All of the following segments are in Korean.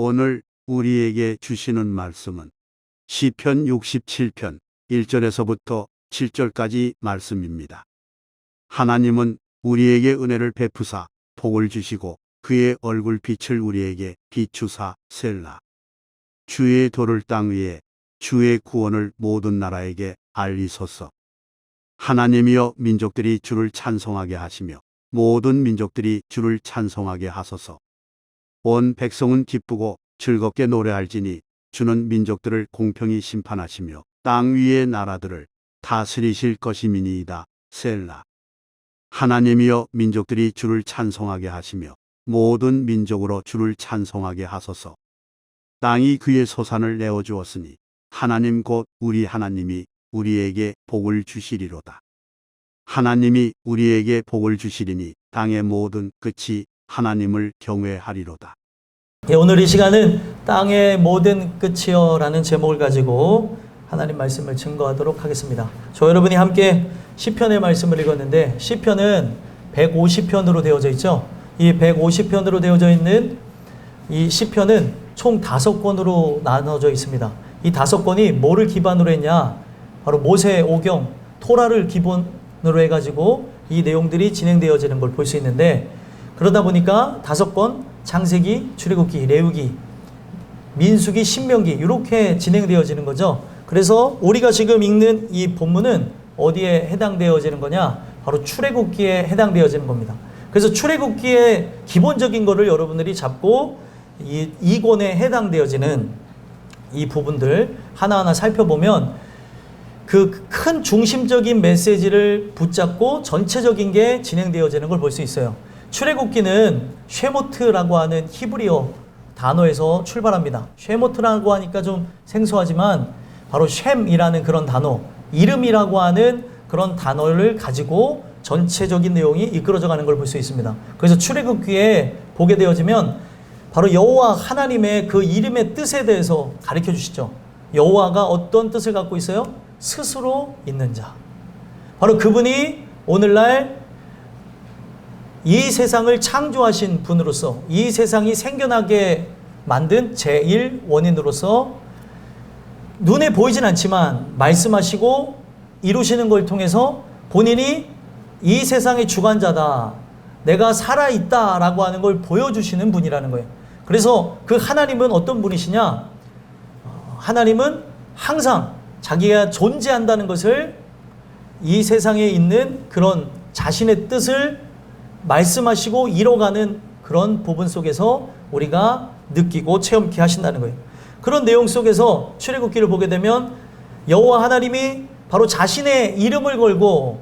오늘 우리에게 주시는 말씀은 시편 67편 1절에서부터 7절까지 말씀입니다. 하나님은 우리에게 은혜를 베푸사 복을 주시고 그의 얼굴 빛을 우리에게 비추사 셀라. 주의 도를 땅 위에 주의 구원을 모든 나라에게 알리소서. 하나님이여 민족들이 주를 찬송하게 하시며 모든 민족들이 주를 찬송하게 하소서. 온 백성은 기쁘고 즐겁게 노래할지니 주는 민족들을 공평히 심판하시며 땅 위의 나라들을 다스리실 것임이니이다. 셀라. 하나님이여 민족들이 주를 찬송하게 하시며 모든 민족으로 주를 찬송하게 하소서. 땅이 그의 소산을 내어주었으니 하나님 곧 우리 하나님이 우리에게 복을 주시리로다. 하나님이 우리에게 복을 주시리니 땅의 모든 끝이 하나님을 경외하리로다. 오늘 이 시간은 땅의 모든 끝이여 라는 제목을 가지고 하나님 말씀을 증거하도록 하겠습니다. 저 여러분이 함께 시편의 말씀을 읽었는데 시편은 150편으로 되어져 있죠. 이 150편으로 되어져 있는 이 시편은 총 5권으로 나눠져 있습니다. 이 5권이 뭐를 기반으로 했냐? 바로 모세 오경 토라를 기본으로 해가지고 이 내용들이 진행되어지는 걸 볼 수 있는데, 그러다 보니까 5권 창세기, 출애굽기, 레위기, 민수기, 신명기 이렇게 진행되어지는 거죠. 그래서 우리가 지금 읽는 이 본문은 어디에 해당되어지는 거냐? 바로 출애굽기에 해당되어지는 겁니다. 그래서 출애굽기의 기본적인 거를 여러분들이 잡고 이 권에 해당되어지는 이 부분들 하나하나 살펴보면 그 큰 중심적인 메시지를 붙잡고 전체적인 게 진행되어지는 걸 볼 수 있어요. 출애굽기는 쉐모트라고 하는 히브리어 단어에서 출발합니다. 쉐모트라고 하니까 좀 생소하지만 바로 쉔이라는 그런 단어, 이름이라고 하는 그런 단어를 가지고 전체적인 내용이 이끌어져 가는 걸 볼 수 있습니다. 그래서 출애굽기에 보게 되어지면 바로 여호와 하나님의 그 이름의 뜻에 대해서 가르쳐 주시죠. 여호와가 어떤 뜻을 갖고 있어요? 스스로 있는 자. 바로 그분이 오늘날 이 세상을 창조하신 분으로서, 이 세상이 생겨나게 만든 제1원인으로서 눈에 보이진 않지만 말씀하시고 이루시는 걸 통해서 본인이 이 세상의 주관자다, 내가 살아있다 라고 하는 걸 보여주시는 분이라는 거예요. 그래서 그 하나님은 어떤 분이시냐? 하나님은 항상 자기가 존재한다는 것을, 이 세상에 있는 그런 자신의 뜻을 말씀하시고 이뤄가는 그런 부분 속에서 우리가 느끼고 체험케 하신다는 거예요. 그런 내용 속에서 출애굽기를 보게 되면 여호와 하나님이 바로 자신의 이름을 걸고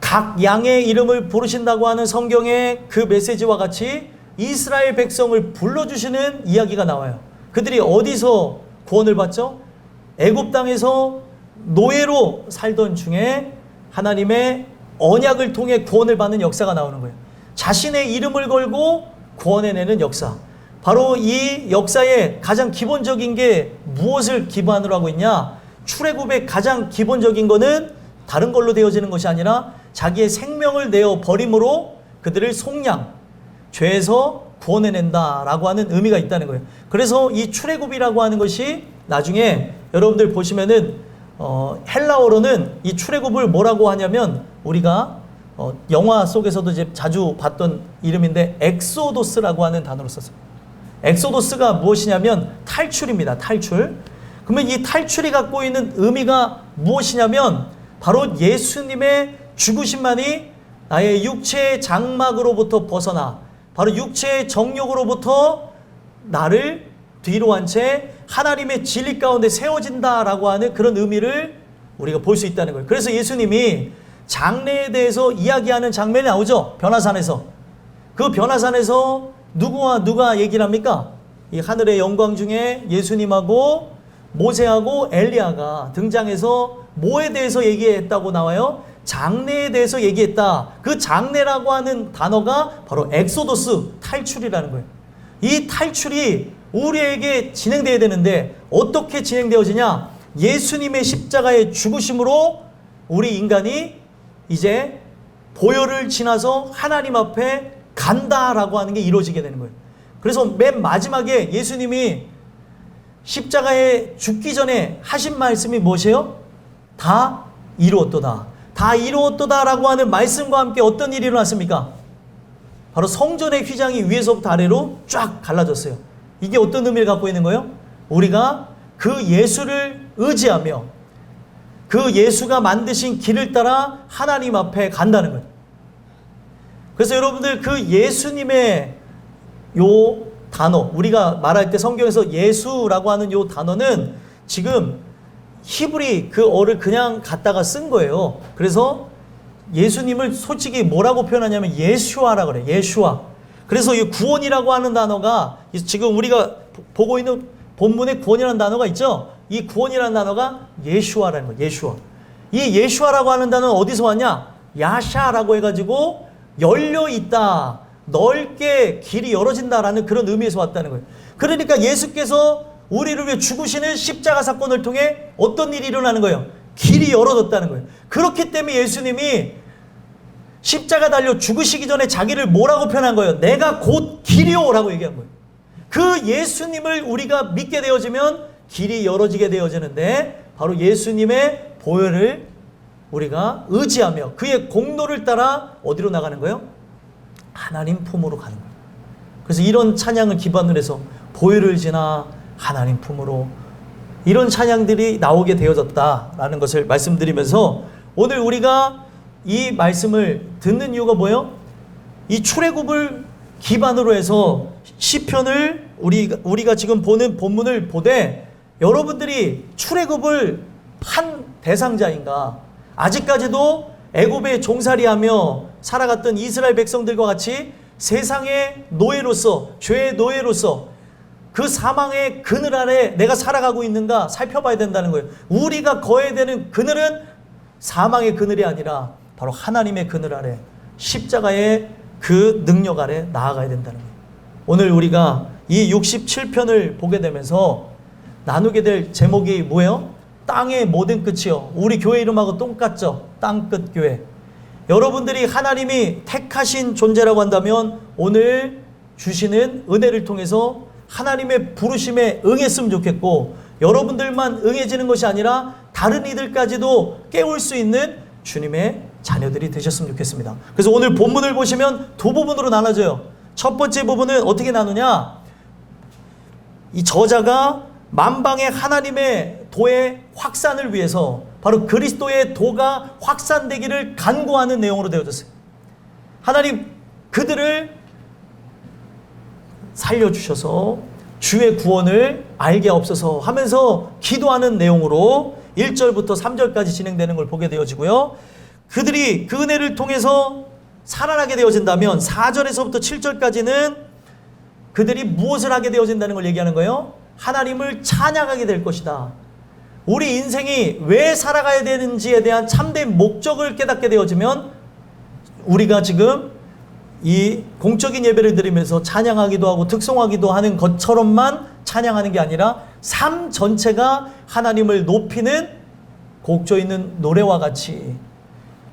각 양의 이름을 부르신다고 하는 성경의 그 메시지와 같이 이스라엘 백성을 불러주시는 이야기가 나와요. 그들이 어디서 구원을 받죠? 애굽 땅에서 노예로 살던 중에 하나님의 언약을 통해 구원을 받는 역사가 나오는 거예요. 자신의 이름을 걸고 구원해내는 역사. 바로 이 역사의 가장 기본적인 게 무엇을 기반으로 하고 있냐? 출애굽의 가장 기본적인 거는 다른 걸로 되어지는 것이 아니라 자기의 생명을 내어 버림으로 그들을 속량, 죄에서 구원해낸다라고 하는 의미가 있다는 거예요. 그래서 이 출애굽이라고 하는 것이 나중에 여러분들 보시면은 헬라어로는 이 출애굽을 뭐라고 하냐면 우리가 영화 속에서도 이제 자주 봤던 이름인데 엑소도스라고 하는 단어를 썼어요. 엑소도스가 무엇이냐면 탈출입니다. 탈출. 그러면 이 탈출이 갖고 있는 의미가 무엇이냐면 바로 예수님의 죽으심만이 나의 육체의 장막으로부터 벗어나 바로 육체의 정욕으로부터 나를 뒤로 한 채 하나님의 진리 가운데 세워진다라고 하는 그런 의미를 우리가 볼 수 있다는 거예요. 그래서 예수님이 장래에 대해서 이야기하는 장면이 나오죠. 변화산에서. 그 변화산에서 누구와 누가 얘기를 합니까? 이 하늘의 영광 중에 예수님하고 모세하고 엘리야가 등장해서 뭐에 대해서 얘기했다고 나와요? 장래에 대해서 얘기했다. 그 장래라고 하는 단어가 바로 엑소도스, 탈출이라는 거예요. 이 탈출이 우리에게 진행되어야 되는데 어떻게 진행되어지냐? 예수님의 십자가의 죽으심으로 우리 인간이 이제 보혈을 지나서 하나님 앞에 간다라고 하는 게 이루어지게 되는 거예요. 그래서 맨 마지막에 예수님이 십자가에 죽기 전에 하신 말씀이 무엇이에요? 다 이루었도다. 다 이루었도다라고 하는 말씀과 함께 어떤 일이 일어났습니까? 바로 성전의 휘장이 위에서부터 아래로 쫙 갈라졌어요. 이게 어떤 의미를 갖고 있는 거예요? 우리가 그 예수를 의지하며 그 예수가 만드신 길을 따라 하나님 앞에 간다는 거예요. 그래서 여러분들 그 예수님의 요 단어, 우리가 말할 때 성경에서 예수라고 하는 요 단어는 지금 히브리 그 어를 그냥 갖다가 쓴 거예요. 그래서 예수님을 솔직히 뭐라고 표현하냐면 예슈아라고 그래요. 예슈아. 그래서 이 구원이라고 하는 단어가 지금 우리가 보고 있는 본문에 구원이라는 단어가 있죠. 이 구원이라는 단어가 예슈아라는 거예요. 예슈아. 이 예슈아라고 하는 단어는 어디서 왔냐? 야샤라고 해가지고 열려 있다. 넓게 길이 열어진다라는 그런 의미에서 왔다는 거예요. 그러니까 예수께서 우리를 위해 죽으시는 십자가 사건을 통해 어떤 일이 일어나는 거예요? 길이 열어졌다는 거예요. 그렇기 때문에 예수님이 십자가 달려 죽으시기 전에 자기를 뭐라고 표현한 거예요? 내가 곧 길이요라고 얘기한 거예요. 그 예수님을 우리가 믿게 되어지면 길이 열어지게 되어지는데 바로 예수님의 보혈을 우리가 의지하며 그의 공로를 따라 어디로 나가는 거예요? 하나님 품으로 가는 거예요. 그래서 이런 찬양을 기반으로 해서 보혈을 지나 하나님 품으로 이런 찬양들이 나오게 되어졌다라는 것을 말씀드리면서 오늘 우리가 이 말씀을 듣는 이유가 뭐예요? 이 출애굽을 기반으로 해서 시편을 우리가 지금 보는 본문을 보되 여러분들이 출애굽을 한 대상자인가? 아직까지도 애굽에 종살이하며 살아갔던 이스라엘 백성들과 같이 세상의 노예로서 죄의 노예로서 그 사망의 그늘 아래 내가 살아가고 있는가 살펴봐야 된다는 거예요. 우리가 거해야 되는 그늘은 사망의 그늘이 아니라 바로 하나님의 그늘 아래 십자가의 그 능력 아래 나아가야 된다는 거예요. 오늘 우리가 이 67편을 보게 되면서 나누게 될 제목이 뭐예요? 땅의 모든 끝이요. 우리 교회 이름하고 똑같죠? 땅끝 교회. 여러분들이 하나님이 택하신 존재라고 한다면 오늘 주시는 은혜를 통해서 하나님의 부르심에 응했으면 좋겠고 여러분들만 응해지는 것이 아니라 다른 이들까지도 깨울 수 있는 주님의 자녀들이 되셨으면 좋겠습니다. 그래서 오늘 본문을 보시면 두 부분으로 나눠져요. 첫 번째 부분은 어떻게 나누냐? 이 저자가 만방의 하나님의 도의 확산을 위해서 바로 그리스도의 도가 확산되기를 간구하는 내용으로 되어졌어요. 하나님 그들을 살려주셔서 주의 구원을 알게 없어서 하면서 기도하는 내용으로 1절부터 3절까지 진행되는 걸 보게 되어지고요. 그들이 그 은혜를 통해서 살아나게 되어진다면 4절에서부터 7절까지는 그들이 무엇을 하게 되어진다는 걸 얘기하는 거예요? 하나님을 찬양하게 될 것이다. 우리 인생이 왜 살아가야 되는지에 대한 참된 목적을 깨닫게 되어지면 우리가 지금 이 공적인 예배를 드리면서 찬양하기도 하고 특송하기도 하는 것처럼만 찬양하는 게 아니라 삶 전체가 하나님을 높이는 곡조 있는 노래와 같이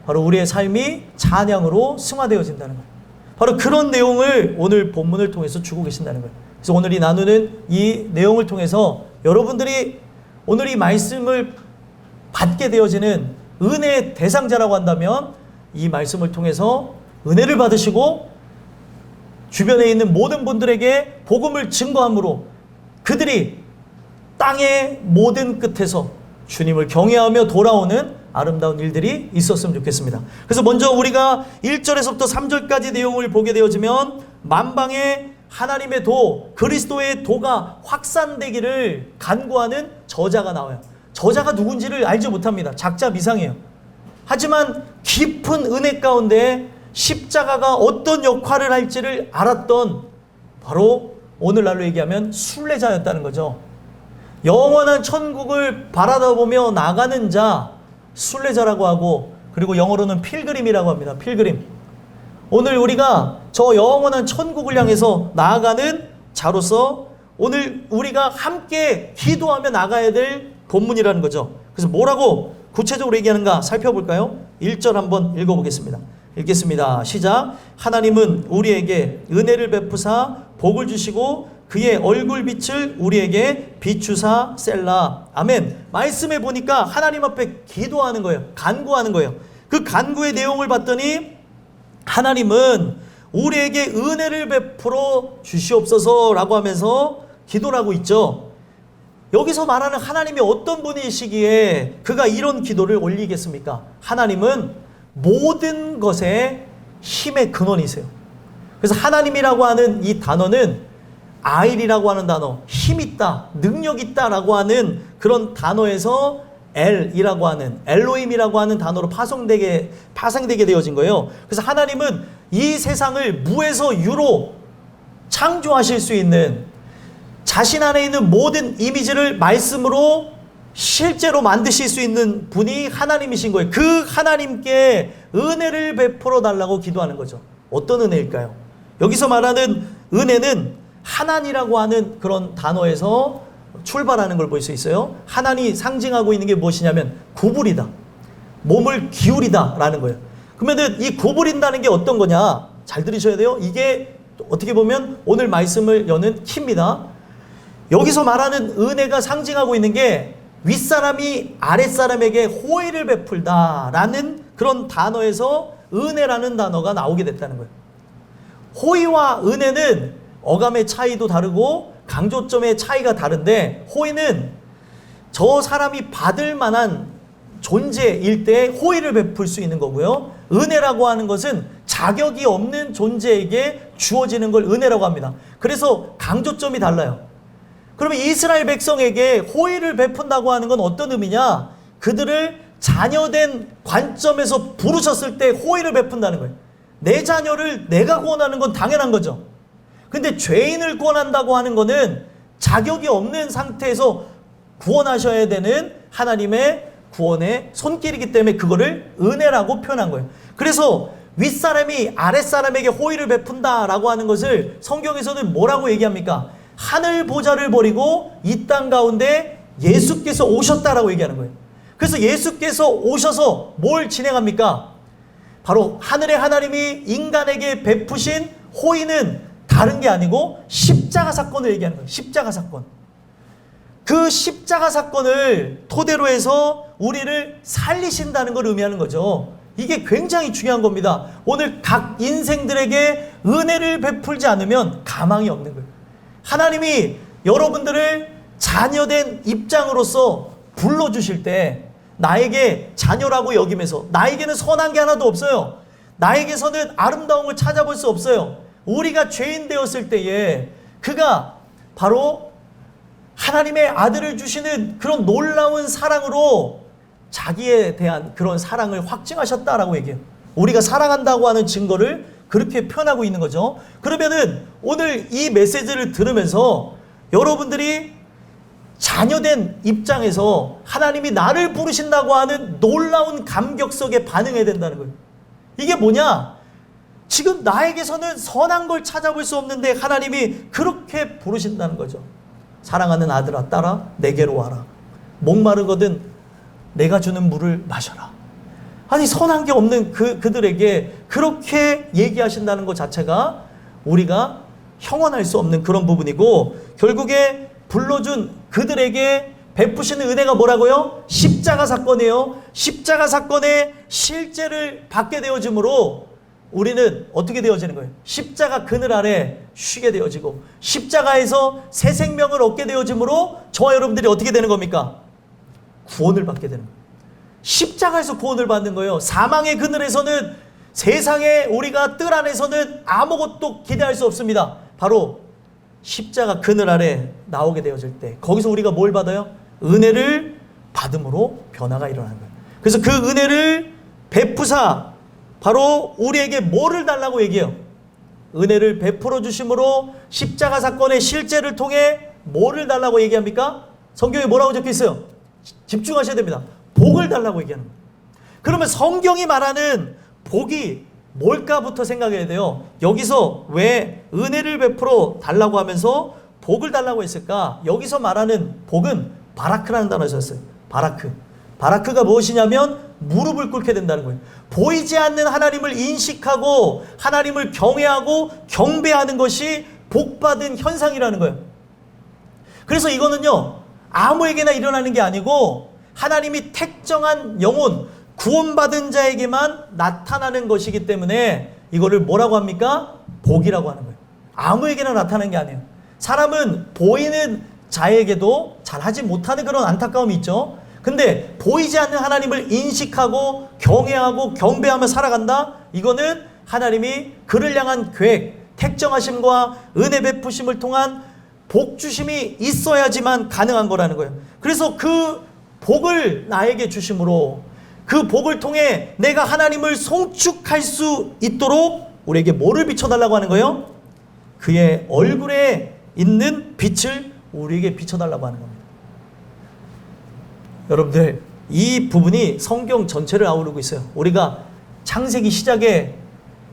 바로 우리의 삶이 찬양으로 승화되어진다는 거예요. 바로 그런 내용을 오늘 본문을 통해서 주고 계신다는 거예요. 그래서 오늘 이 나누는 이 내용을 통해서 여러분들이 오늘 이 말씀을 받게 되어지는 은혜의 대상자라고 한다면 이 말씀을 통해서 은혜를 받으시고 주변에 있는 모든 분들에게 복음을 증거함으로 그들이 땅의 모든 끝에서 주님을 경외하며 돌아오는 아름다운 일들이 있었으면 좋겠습니다. 그래서 먼저 우리가 1절에서부터 3절까지 내용을 보게 되어지면 만방의 하나님의 도, 그리스도의 도가 확산되기를 간구하는 저자가 나와요. 저자가 누군지를 알지 못합니다. 작자 미상이에요. 하지만 깊은 은혜 가운데 십자가가 어떤 역할을 할지를 알았던 바로 오늘날로 얘기하면 순례자였다는 거죠. 영원한 천국을 바라다보며 나가는 자 순례자라고 하고 그리고 영어로는 필그림이라고 합니다. 필그림. 오늘 우리가 저 영원한 천국을 향해서 나아가는 자로서 오늘 우리가 함께 기도하며 나가야 될 본문이라는 거죠. 그래서 뭐라고 구체적으로 얘기하는가 살펴볼까요? 1절 한번 읽어보겠습니다. 읽겠습니다. 시작. 하나님은 우리에게 은혜를 베푸사 복을 주시고 그의 얼굴빛을 우리에게 비추사 셀라. 아멘. 말씀에 보니까 하나님 앞에 기도하는 거예요. 간구하는 거예요. 그 간구의 내용을 봤더니 하나님은 우리에게 은혜를 베풀어 주시옵소서라고 하면서 기도를 하고 있죠. 여기서 말하는 하나님이 어떤 분이시기에 그가 이런 기도를 올리겠습니까? 하나님은 모든 것의 힘의 근원이세요. 그래서 하나님이라고 하는 이 단어는 아일이라고 하는 단어, 힘 있다, 능력 있다라고 하는 그런 단어에서 엘이라고 하는, 엘로힘이라고 하는 단어로 파생되게 되어진 거예요. 그래서 하나님은 이 세상을 무에서 유로 창조하실 수 있는, 자신 안에 있는 모든 이미지를 말씀으로 실제로 만드실 수 있는 분이 하나님이신 거예요. 그 하나님께 은혜를 베풀어 달라고 기도하는 거죠. 어떤 은혜일까요? 여기서 말하는 은혜는 하나니라고 하는 그런 단어에서 출발하는 걸 볼 수 있어요. 하나니 상징하고 있는 게 무엇이냐면 구부리다, 몸을 기울이다 라는 거예요. 그러면 이 구부린다는 게 어떤 거냐, 잘 들으셔야 돼요. 이게 어떻게 보면 오늘 말씀을 여는 키입니다. 여기서 말하는 은혜가 상징하고 있는 게 윗사람이 아랫사람에게 호의를 베풀다 라는 그런 단어에서 은혜라는 단어가 나오게 됐다는 거예요. 호의와 은혜는 어감의 차이도 다르고 강조점의 차이가 다른데, 호의는 저 사람이 받을 만한 존재일 때 호의를 베풀 수 있는 거고요. 은혜라고 하는 것은 자격이 없는 존재에게 주어지는 걸 은혜라고 합니다. 그래서 강조점이 달라요. 그러면 이스라엘 백성에게 호의를 베푼다고 하는 건 어떤 의미냐? 그들을 자녀된 관점에서 부르셨을 때 호의를 베푼다는 거예요. 내 자녀를 내가 구원하는 건 당연한 거죠. 근데 죄인을 구원한다고 하는 거는 자격이 없는 상태에서 구원하셔야 되는 하나님의 구원의 손길이기 때문에 그거를 은혜라고 표현한 거예요. 그래서 윗사람이 아랫사람에게 호의를 베푼다라고 하는 것을 성경에서는 뭐라고 얘기합니까? 하늘 보좌를 버리고 이 땅 가운데 예수께서 오셨다라고 얘기하는 거예요. 그래서 예수께서 오셔서 뭘 진행합니까? 바로 하늘의 하나님이 인간에게 베푸신 호의는 다른 게 아니고 십자가 사건을 얘기하는 거예요. 십자가 사건. 그 십자가 사건을 토대로 해서 우리를 살리신다는 걸 의미하는 거죠. 이게 굉장히 중요한 겁니다. 오늘 각 인생들에게 은혜를 베풀지 않으면 가망이 없는 거예요. 하나님이 여러분들을 자녀된 입장으로서 불러주실 때 나에게 자녀라고 여기면서, 나에게는 선한 게 하나도 없어요. 나에게서는 아름다운 걸 찾아볼 수 없어요. 우리가 죄인 되었을 때에 그가 바로 하나님의 아들을 주시는 그런 놀라운 사랑으로 자기에 대한 그런 사랑을 확증하셨다라고 얘기해요. 우리가 사랑한다고 하는 증거를 그렇게 표현하고 있는 거죠. 그러면은 오늘 이 메시지를 들으면서 여러분들이 자녀된 입장에서 하나님이 나를 부르신다고 하는 놀라운 감격석에 반응해야 된다는 거예요. 이게 뭐냐? 지금 나에게서는 선한 걸 찾아볼 수 없는데 하나님이 그렇게 부르신다는 거죠. 사랑하는 아들아, 딸아, 내게로 와라. 목마르거든 내가 주는 물을 마셔라. 아니, 선한 게 없는 그들에게 그렇게 얘기하신다는 것 자체가 우리가 형언할 수 없는 그런 부분이고, 결국에 불러준 그들에게 베푸시는 은혜가 뭐라고요? 십자가 사건이에요. 십자가 사건의 실제를 받게 되어지므로 우리는 어떻게 되어지는 거예요? 십자가 그늘 아래 쉬게 되어지고, 십자가에서 새 생명을 얻게 되어지므로 저와 여러분들이 어떻게 되는 겁니까? 구원을 받게 되는 거예요. 십자가에서 구원을 받는 거예요. 사망의 그늘에서는, 세상에 우리가 뜰 안에서는 아무것도 기대할 수 없습니다. 바로 십자가 그늘 아래 나오게 되어질 때 거기서 우리가 뭘 받아요? 은혜를 받음으로 변화가 일어나는 거예요. 그래서 그 은혜를 베푸사 바로 우리에게 뭐를 달라고 얘기해요? 은혜를 베풀어 주심으로 십자가 사건의 실제를 통해 뭐를 달라고 얘기합니까? 성경에 뭐라고 적혀 있어요? 집중하셔야 됩니다. 복을 달라고 얘기하는 거예요. 그러면 성경이 말하는 복이 뭘까부터 생각해야 돼요. 여기서 왜 은혜를 베풀어 달라고 하면서 복을 달라고 했을까? 여기서 말하는 복은 바라크라는 단어를 썼어요. 바라크. 바라크가 무엇이냐면 무릎을 꿇게 된다는 거예요. 보이지 않는 하나님을 인식하고 하나님을 경외하고 경배하는 것이 복받은 현상이라는 거예요. 그래서 이거는요, 아무에게나 일어나는 게 아니고 하나님이 택정한 영혼, 구원받은 자에게만 나타나는 것이기 때문에 이거를 뭐라고 합니까? 복이라고 하는 거예요. 아무에게나 나타나는 게 아니에요. 사람은 보이는 자에게도 잘하지 못하는 그런 안타까움이 있죠. 근데 보이지 않는 하나님을 인식하고 경외하고 경배하며 살아간다? 이거는 하나님이 그를 향한 계획, 택정하심과 은혜 베푸심을 통한 복 주심이 있어야지만 가능한 거라는 거예요. 그래서 그 복을 나에게 주심으로 그 복을 통해 내가 하나님을 송축할 수 있도록 우리에게 뭐를 비춰달라고 하는 거예요? 그의 얼굴에 있는 빛을 우리에게 비춰달라고 하는 겁니다. 여러분들, 이 부분이 성경 전체를 아우르고 있어요. 우리가 창세기 시작에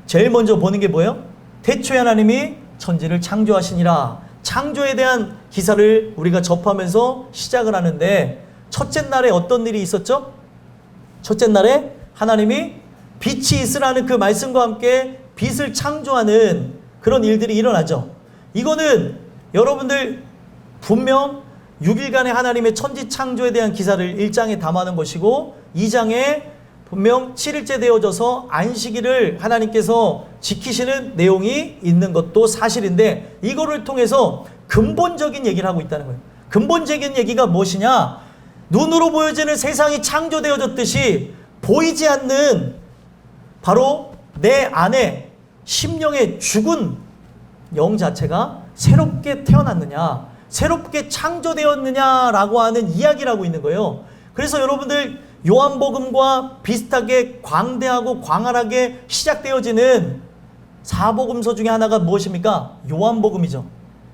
제일 먼저 보는 게 뭐예요? 태초에 하나님이 천지를 창조하시니라. 창조에 대한 기사를 우리가 접하면서 시작을 하는데, 첫째 날에 어떤 일이 있었죠? 첫째 날에 하나님이 빛이 있으라는 그 말씀과 함께 빛을 창조하는 그런 일들이 일어나죠. 이거는 여러분들 분명 6일간의 하나님의 천지 창조에 대한 기사를 1장에 담아놓은 것이고, 2장에 분명 7일째 되어져서 안식일을 하나님께서 지키시는 내용이 있는 것도 사실인데, 이거를 통해서 근본적인 얘기를 하고 있다는 거예요. 근본적인 얘기가 무엇이냐? 눈으로 보여지는 세상이 창조되어졌듯이 보이지 않는 바로 내 안에 심령의 죽은 영 자체가 새롭게 태어났느냐, 새롭게 창조되었느냐라고 하는 이야기를 하고 있는 거예요. 그래서 여러분들 요한복음과 비슷하게 광대하고 광활하게 시작되어지는 사복음서 중에 하나가 무엇입니까? 요한복음이죠.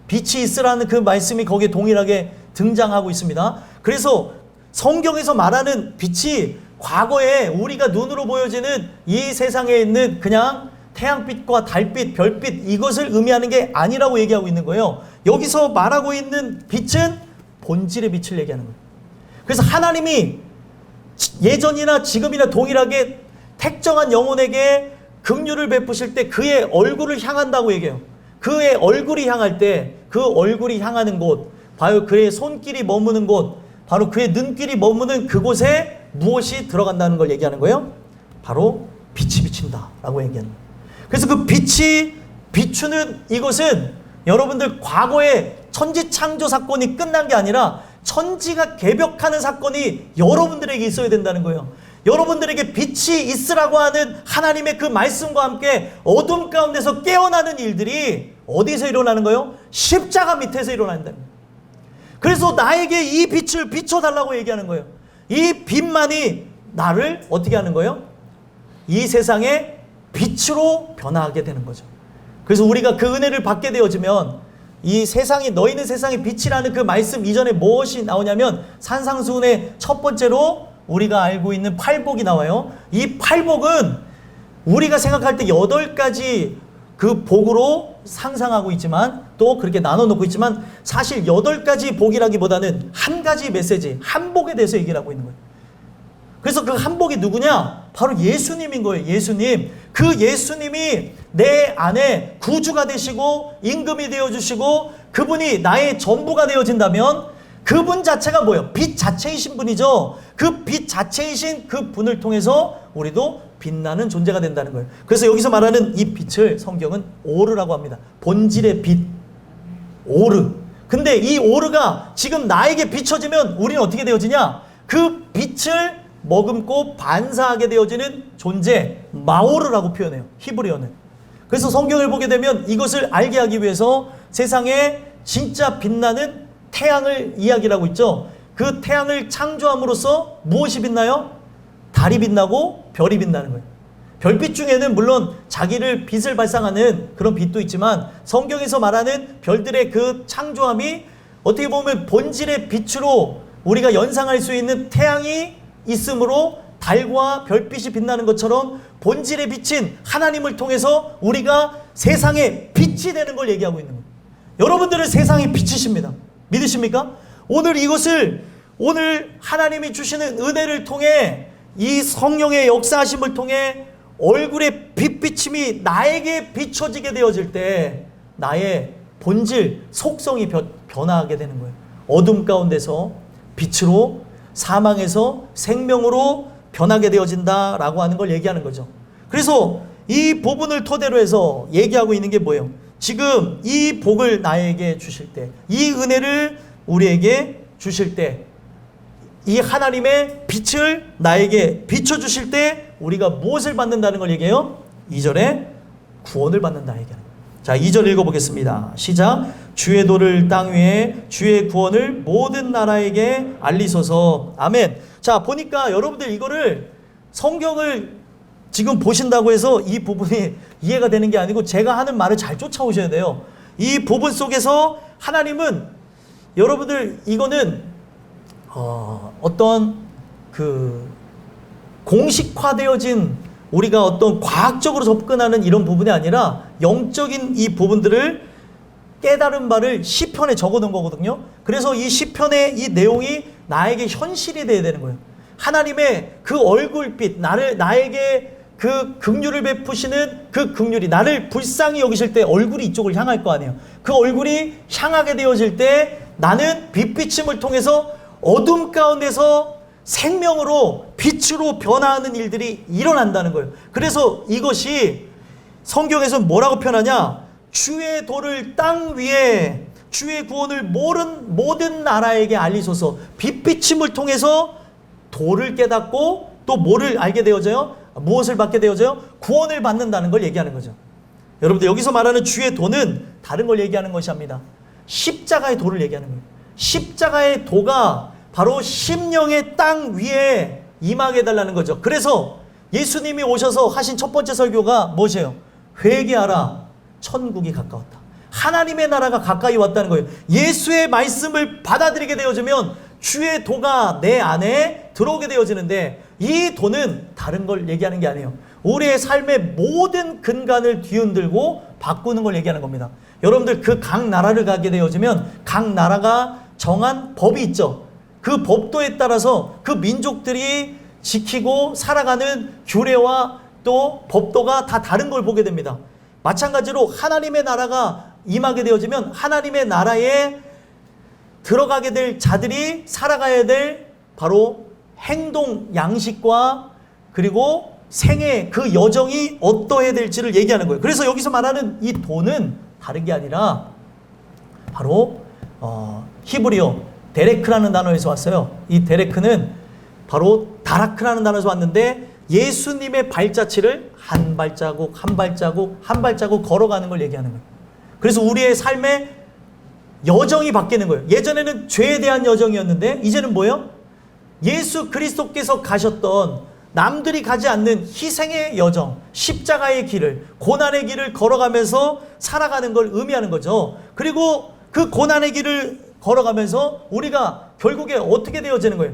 빛이 있으라는 그 말씀이 거기에 동일하게 등장하고 있습니다. 그래서 성경에서 말하는 빛이 과거에 우리가 눈으로 보여지는 이 세상에 있는 그냥 태양빛과 달빛, 별빛, 이것을 의미하는 게 아니라고 얘기하고 있는 거예요. 여기서 말하고 있는 빛은 본질의 빛을 얘기하는 거예요. 그래서 하나님이 예전이나 지금이나 동일하게 택정한 영혼에게 긍휼을 베푸실 때 그의 얼굴을 향한다고 얘기해요. 그의 얼굴이 향할 때 그 얼굴이 향하는 곳, 바로 그의 손길이 머무는 곳, 바로 그의 눈길이 머무는 그곳에 무엇이 들어간다는 걸 얘기하는 거예요? 바로 빛이 비친다 라고 얘기하는 거예요. 그래서 그 빛이 비추는 이것은 여러분들 과거에 천지 창조 사건이 끝난 게 아니라 천지가 개벽하는 사건이 여러분들에게 있어야 된다는 거예요. 여러분들에게 빛이 있으라고 하는 하나님의 그 말씀과 함께 어둠 가운데서 깨어나는 일들이 어디서 일어나는 거예요? 십자가 밑에서 일어난다는 거예요. 그래서 나에게 이 빛을 비춰달라고 얘기하는 거예요. 이 빛만이 나를 어떻게 하는 거예요? 이 세상의 빛으로 변화하게 되는 거죠. 그래서 우리가 그 은혜를 받게 되어지면 이 세상이, 너희는 세상의 빛이라는 그 말씀 이전에 무엇이 나오냐면 산상수훈의 첫 번째로 우리가 알고 있는 팔복이 나와요. 이 팔복은 우리가 생각할 때 8가지 그 복으로 상상하고 있지만, 또 그렇게 나눠놓고 있지만, 사실 8가지 복이라기보다는 한 가지 메시지, 한 복에 대해서 얘기를 하고 있는 거예요. 그래서 그 한 복이 누구냐? 바로 예수님인 거예요. 예수님. 그 예수님이 내 안에 구주가 되시고 임금이 되어주시고 그분이 나의 전부가 되어진다면 그분 자체가 뭐예요? 빛 자체이신 분이죠. 그 빛 자체이신 그 분을 통해서 우리도 빛나는 존재가 된다는 거예요. 그래서 여기서 말하는 이 빛을 성경은 오르라고 합니다. 본질의 빛, 오르. 근데 이 오르가 지금 나에게 비춰지면 우리는 어떻게 되어지냐? 그 빛을 머금고 반사하게 되어지는 존재, 마오르라고 표현해요. 히브리어는. 그래서 성경을 보게 되면 이것을 알게 하기 위해서 세상에 진짜 빛나는 태양을 이야기를 하고 있죠. 그 태양을 창조함으로써 무엇이 빛나요? 달이 빛나고 별이 빛나는 거예요. 별빛 중에는 물론 자기를 빛을 발산하는 그런 빛도 있지만, 성경에서 말하는 별들의 그 창조함이 어떻게 보면 본질의 빛으로 우리가 연상할 수 있는 태양이 있으므로 달과 별빛이 빛나는 것처럼 본질의 빛인 하나님을 통해서 우리가 세상에 빛이 되는 걸 얘기하고 있는 거예요. 여러분들은 세상의 빛이십니다. 믿으십니까? 오늘 하나님이 주시는 은혜를 통해, 이 성령의 역사하심을 통해 얼굴의 빛비침이 나에게 비춰지게 되어질 때 나의 본질, 속성이 변화하게 되는 거예요. 어둠 가운데서 빛으로, 사망에서 생명으로 변하게 되어진다라고 하는 걸 얘기하는 거죠. 그래서 이 부분을 토대로 해서 얘기하고 있는 게 뭐예요? 지금 이 복을 나에게 주실 때, 이 은혜를 우리에게 주실 때, 이 하나님의 빛을 나에게 비춰주실 때 우리가 무엇을 받는다는 걸 얘기해요? 2절에 구원을 받는다 얘기하는 거예요. 자, 2절 읽어보겠습니다. 시작. 주의 도를 땅 위에, 주의 구원을 모든 나라에게 알리소서. 아멘. 자, 보니까 여러분들 이거를 성경을 지금 보신다고 해서 이 부분이 이해가 되는 게 아니고 제가 하는 말을 잘 쫓아오셔야 돼요. 이 부분 속에서 하나님은 여러분들 이거는 어떤 그 공식화되어진 우리가 어떤 과학적으로 접근하는 이런 부분이 아니라 영적인 이 부분들을 깨달은 바를 시편에 적어놓은 거거든요. 그래서 이 시편의 이 내용이 나에게 현실이 돼야 되는 거예요. 하나님의 그 얼굴빛, 나에게 그 긍휼을 베푸시는 그 긍휼이 나를 불쌍히 여기실 때 얼굴이 이쪽을 향할 거 아니에요. 그 얼굴이 향하게 되어질 때 나는 빛비침을 통해서 어둠 가운데서 생명으로 빛으로 변화하는 일들이 일어난다는 거예요. 그래서 이것이 성경에서 뭐라고 표현하냐? 주의 도를 땅 위에, 주의 구원을 모든 나라에게 알리소서. 빛비침을 통해서 도를 깨닫고 또 뭐를 알게 되어져요? 무엇을 받게 되어져요? 구원을 받는다는 걸 얘기하는 거죠. 여러분들 여기서 말하는 주의 도는 다른 걸 얘기하는 것이 아닙니다. 십자가의 도를 얘기하는 거예요. 십자가의 도가 바로 심령의 땅 위에 임하게 해달라는 거죠. 그래서 예수님이 오셔서 하신 첫 번째 설교가 무엇이에요? 회개하라, 천국이 가까웠다. 하나님의 나라가 가까이 왔다는 거예요. 예수의 말씀을 받아들이게 되어지면 주의 도가 내 안에 들어오게 되어지는데, 이 도는 다른 걸 얘기하는 게 아니에요. 우리의 삶의 모든 근간을 뒤흔들고 바꾸는 걸 얘기하는 겁니다. 여러분들 그 각 나라를 가게 되어지면 각 나라가 정한 법이 있죠. 그 법도에 따라서 그 민족들이 지키고 살아가는 규례와 또 법도가 다 다른 걸 보게 됩니다. 마찬가지로 하나님의 나라가 임하게 되어지면 하나님의 나라에 들어가게 될 자들이 살아가야 될 바로 행동 양식과 그리고 생애 그 여정이 어떠해야 될지를 얘기하는 거예요. 그래서 여기서 말하는 이 도는 다른 게 아니라 바로 히브리어 데레크라는 단어에서 왔어요. 이 데레크는 바로 다라크라는 단어에서 왔는데 예수님의 발자취를 한 발자국 한 발자국 한 발자국 걸어가는 걸 얘기하는 거예요. 그래서 우리의 삶의 여정이 바뀌는 거예요. 예전에는 죄에 대한 여정이었는데 이제는 뭐예요? 예수 그리스도께서 가셨던 남들이 가지 않는 희생의 여정, 십자가의 길을, 고난의 길을 걸어가면서 살아가는 걸 의미하는 거죠. 그리고 그 고난의 길을 걸어가면서 우리가 결국에 어떻게 되어지는 거예요?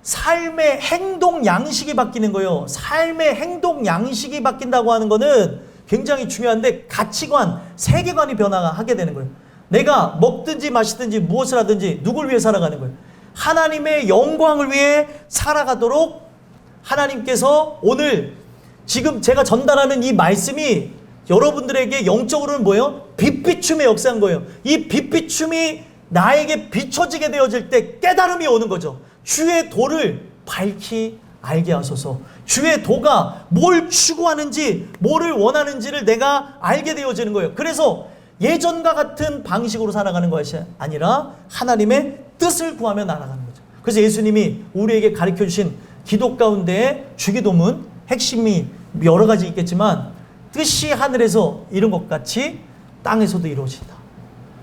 삶의 행동 양식이 바뀌는 거예요. 삶의 행동 양식이 바뀐다고 하는 거는 굉장히 중요한데 가치관, 세계관이 변화하게 되는 거예요. 내가 먹든지 마시든지 무엇을 하든지 누굴 위해 살아가는 거예요? 하나님의 영광을 위해 살아가도록 하나님께서 오늘 지금 제가 전달하는 이 말씀이 여러분들에게 영적으로는 뭐예요? 빛비춤의 역사인 거예요. 이 빛비춤이 나에게 비춰지게 되어질 때 깨달음이 오는 거죠. 주의 도를 밝히 알게 하소서. 주의 도가 뭘 추구하는지, 뭐를 원하는지를 내가 알게 되어지는 거예요. 그래서 예전과 같은 방식으로 살아가는 것이 아니라 하나님의 뜻을 구하며 날아가는 거죠. 그래서 예수님이 우리에게 가르쳐 주신 기도 가운데 주기도문 핵심이 여러 가지 있겠지만 뜻이 하늘에서 이룬 것 같이 땅에서도 이루어진다.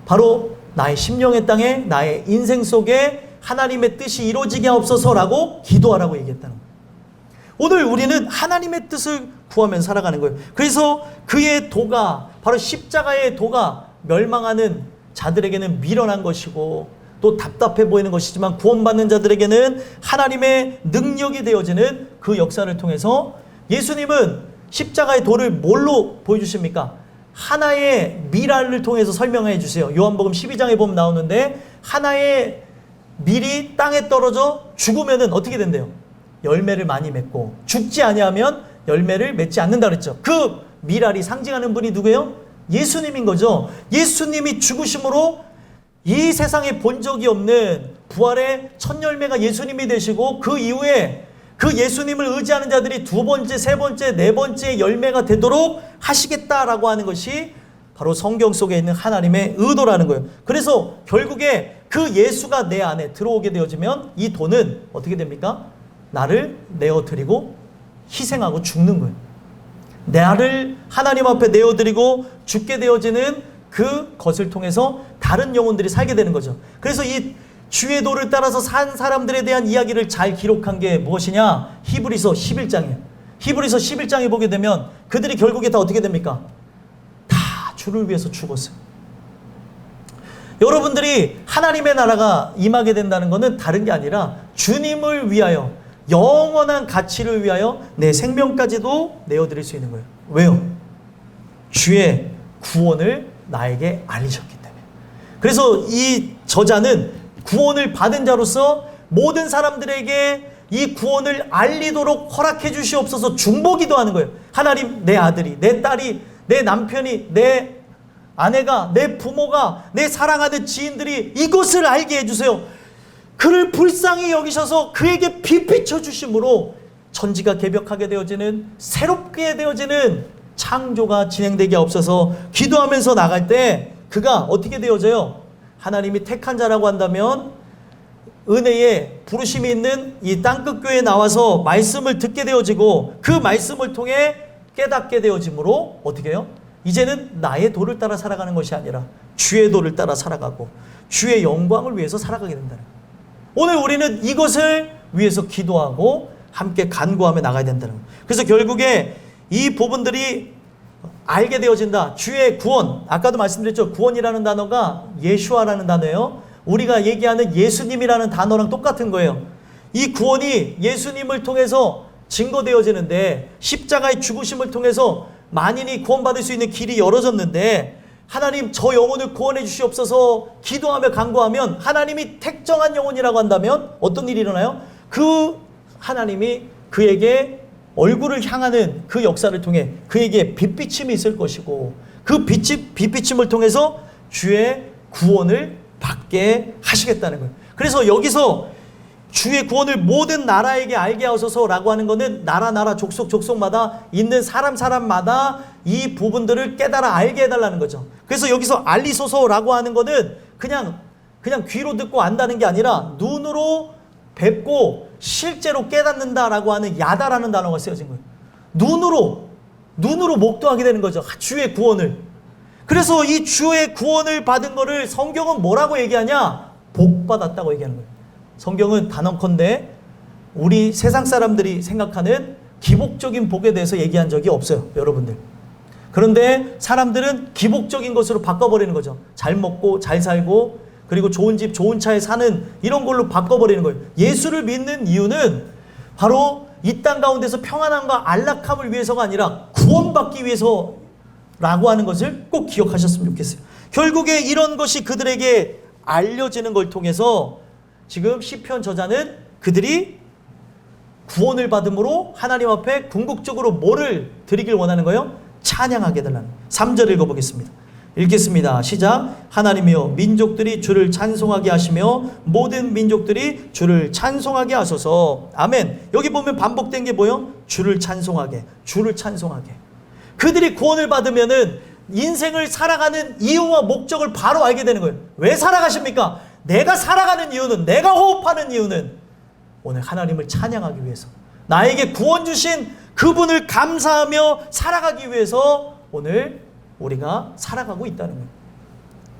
바로 나의 심령의 땅에 나의 인생 속에 하나님의 뜻이 이루어지게 하옵소서라고 기도하라고 얘기했다는 거예요. 오늘 우리는 하나님의 뜻을 구하며 살아가는 거예요. 그래서 그의 도가 바로 십자가의 도가 멸망하는 자들에게는 미련한 것이고 또 답답해 보이는 것이지만 구원받는 자들에게는 하나님의 능력이 되어지는 그 역사를 통해서 예수님은 십자가의 도를 뭘로 보여주십니까? 하나의 밀알을 통해서 설명해 주세요. 요한복음 12장에 보면 나오는데 하나의 밀이 땅에 떨어져 죽으면은 어떻게 된대요? 열매를 많이 맺고 죽지 아니하면 열매를 맺지 않는다 그랬죠. 그 밀알이 상징하는 분이 누구예요? 예수님인 거죠. 예수님이 죽으심으로 이 세상에 본 적이 없는 부활의 첫 열매가 예수님이 되시고 그 이후에 그 예수님을 의지하는 자들이 두 번째, 세 번째, 네 번째 열매가 되도록 하시겠다라고 하는 것이 바로 성경 속에 있는 하나님의 의도라는 거예요. 그래서 결국에 그 예수가 내 안에 들어오게 되어지면 이 돈은 어떻게 됩니까? 나를 내어드리고 희생하고 죽는 거예요. 나를 하나님 앞에 내어드리고 죽게 되어지는 그 것을 통해서 다른 영혼들이 살게 되는 거죠. 그래서 이 주의 도를 따라서 산 사람들에 대한 이야기를 잘 기록한 게 무엇이냐? 히브리서 11장이에요. 히브리서 11장에 보게 되면 그들이 결국에 다 어떻게 됩니까? 다 주를 위해서 죽었어요. 여러분들이 하나님의 나라가 임하게 된다는 것은 다른 게 아니라 주님을 위하여 영원한 가치를 위하여 내 생명까지도 내어드릴 수 있는 거예요. 왜요? 주의 구원을 나에게 알리셨기 때문에. 그래서 이 저자는 구원을 받은 자로서 모든 사람들에게 이 구원을 알리도록 허락해 주시옵소서 중보기도 하는 거예요. 하나님, 내 아들이, 내 딸이, 내 남편이, 내 아내가, 내 부모가, 내 사랑하는 지인들이 이것을 알게 해주세요. 그를 불쌍히 여기셔서 그에게 빛비춰 주심으로 천지가 개벽하게 되어지는, 새롭게 되어지는 창조가 진행되게 없어서 기도하면서 나갈 때 그가 어떻게 되어져요? 하나님이 택한 자라고 한다면 은혜에 부르심이 있는 이 땅끝교회에 나와서 말씀을 듣게 되어지고 그 말씀을 통해 깨닫게 되어짐으로 어떻게 해요? 이제는 나의 도를 따라 살아가는 것이 아니라 주의 도를 따라 살아가고 주의 영광을 위해서 살아가게 된다는 거예요. 오늘 우리는 이것을 위해서 기도하고 함께 간구하며 나가야 된다는 거예요. 그래서 결국에 이 부분들이 알게 되어진다. 주의 구원, 아까도 말씀드렸죠. 구원이라는 단어가 예슈아라는 단어예요. 우리가 얘기하는 예수님이라는 단어랑 똑같은 거예요. 이 구원이 예수님을 통해서 증거되어지는데 십자가의 죽으심을 통해서 만인이 구원받을 수 있는 길이 열어졌는데 하나님 저 영혼을 구원해 주시옵소서 기도하며 간구하면 하나님이 택정한 영혼이라고 한다면 어떤 일이 일어나요? 그 하나님이 그에게 얼굴을 향하는 그 역사를 통해 그에게 빛비침이 있을 것이고 그 빛비침을 통해서 주의 구원을 받게 하시겠다는 거예요. 그래서 여기서 주의 구원을 모든 나라에게 알게 하소서라고 하는 것은 나라 족속마다 있는 사람마다 이 부분들을 깨달아 알게 해달라는 거죠. 그래서 여기서 알리소서라고 하는 것은 그냥 귀로 듣고 안다는 게 아니라 눈으로 뵙고 실제로 깨닫는다라고 하는 야다라는 단어가 쓰여진 거예요. 눈으로 목도하게 되는 거죠. 주의 구원을. 그래서 이 주의 구원을 받은 거를 성경은 뭐라고 얘기하냐? 복 받았다고 얘기하는 거예요. 성경은 단언컨대 우리 세상 사람들이 생각하는 기복적인 복에 대해서 얘기한 적이 없어요. 여러분들. 그런데 사람들은 기복적인 것으로 바꿔버리는 거죠. 잘 먹고 잘 살고 그리고 좋은 집 좋은 차에 사는 이런 걸로 바꿔버리는 거예요. 예수를 믿는 이유는 바로 이 땅 가운데서 평안함과 안락함을 위해서가 아니라 구원받기 위해서라고 하는 것을 꼭 기억하셨으면 좋겠어요. 결국에 이런 것이 그들에게 알려지는 걸 통해서 지금 시편 저자는 그들이 구원을 받음으로 하나님 앞에 궁극적으로 뭐를 드리길 원하는 거예요? 찬양하게 해달라는 거예요. 3절 읽어보겠습니다. 읽겠습니다. 시작. 하나님이여 민족들이 주를 찬송하게 하시며 모든 민족들이 주를 찬송하게 하소서. 아멘. 여기 보면 반복된 게 뭐예요? 주를 찬송하게. 그들이 구원을 받으면은 인생을 살아가는 이유와 목적을 바로 알게 되는 거예요. 왜 살아가십니까? 내가 살아가는 이유는, 내가 호흡하는 이유는 오늘 하나님을 찬양하기 위해서, 나에게 구원 주신 그분을 감사하며 살아가기 위해서 오늘 우리가 살아가고 있다는 거예요.